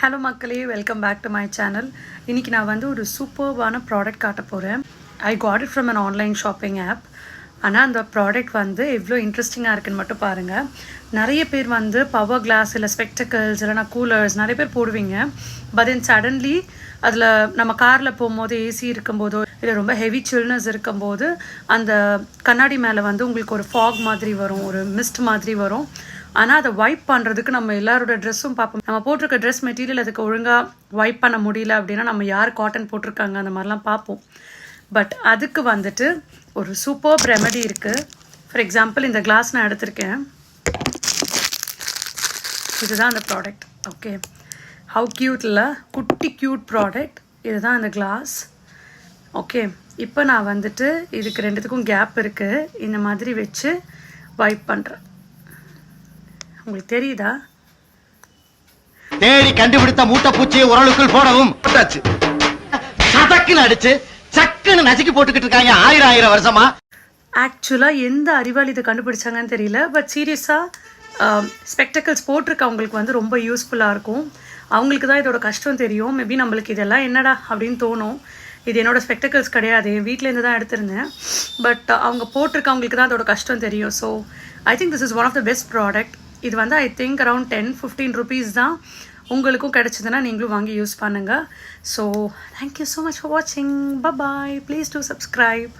Hello மக்களே, welcome back to my channel. இன்றைக்கி நான் வந்து ஒரு சூப்பர்வான ப்ராடக்ட் காட்ட போகிறேன். I got it from an online shopping app. ஆனால் அந்த ப்ராடக்ட் வந்து எவ்வளோ இன்ட்ரெஸ்டிங்காக இருக்குன்னு மட்டும் பாருங்கள். நிறைய பேர் வந்து பவர் கிளாஸ் இல்லை ஸ்பெக்டக்கிள்ஸ் இல்லைனா கூலர்ஸ் நிறைய பேர் போடுவீங்க. பட் தென் சடன்லி அதில் நம்ம காரில் போகும்போது ஏசி இருக்கும்போதோ இல்லை ரொம்ப ஹெவி சில்னஸ் இருக்கும்போது அந்த கண்ணாடி மேலே வந்து உங்களுக்கு ஒரு ஃபாக் மாதிரி வரும், ஒரு மிஸ்ட் மாதிரி வரும். ஆனால் அதை வைப் பண்ணுறதுக்கு நம்ம எல்லாரோட ட்ரெஸ்ஸும் பார்ப்போம். நம்ம போட்டிருக்க ட்ரெஸ் மெட்டீரியல் அதுக்கு ஒழுங்காக வைப் பண்ண முடியல அப்படின்னா நம்ம யார் காட்டன் போட்டிருக்காங்க அந்த மாதிரிலாம் பார்ப்போம். பட் அதுக்கு வந்துட்டு ஒரு சூப்பர் ரெமெடி இருக்குது. ஃபார் எக்ஸாம்பிள் இந்த கிளாஸ் நான் எடுத்திருக்கேன். இதுதான் அந்த ப்ராடக்ட். ஓகே, ஹவு க்யூட்டில் குட்டி க்யூட் ப்ராடக்ட். இதுதான் அந்த கிளாஸ். ஓகே, இப்போ நான் வந்துட்டு இதுக்கு ரெண்டுத்துக்கும் கேப் இருக்குது. இந்த மாதிரி வச்சு வைப் பண்ணுறேன். உங்களுக்கு தெரியுதா? தேடி கண்டுபிடித்த மூட்டை பூச்சியை உரலுக்குள் போடவும் சதக்குன்னு அடிச்சு சக்குன்னு நசுக்கி போட்டுக்கிட்டு இருக்காங்க ஆயிரம் வருஷமா. ஆக்சுவலாக எந்த அறிவாளி இதை கண்டுபிடிச்சாங்கன்னு தெரியல. பட் சீரியஸாக ஸ்பெக்டக்கிள்ஸ் போட்டிருக்கவங்களுக்கு வந்து ரொம்ப யூஸ்ஃபுல்லாக இருக்கும். அவங்களுக்கு தான் இதோட கஷ்டம் தெரியும். மேபி நம்மளுக்கு இதெல்லாம் என்னடா அப்படின்னு தோணும். இது என்னோடய ஸ்பெக்டக்கிள்ஸ் கிடையாது, என் வீட்டிலேருந்து தான் எடுத்திருந்தேன். பட் அவங்க போட்டிருக்கவங்களுக்கு தான் அதோட கஷ்டம் தெரியும். So I think this is one of the best product. இது வந்து ஐ திங்க் அரௌண்ட் 10-15 ருபீஸ் தான். உங்களுக்கும் கிடைச்சதுன்னா நீங்களும் வாங்கி யூஸ் பண்ணுங்கள். So thank you so much for வாட்சிங். பை. Please to subscribe.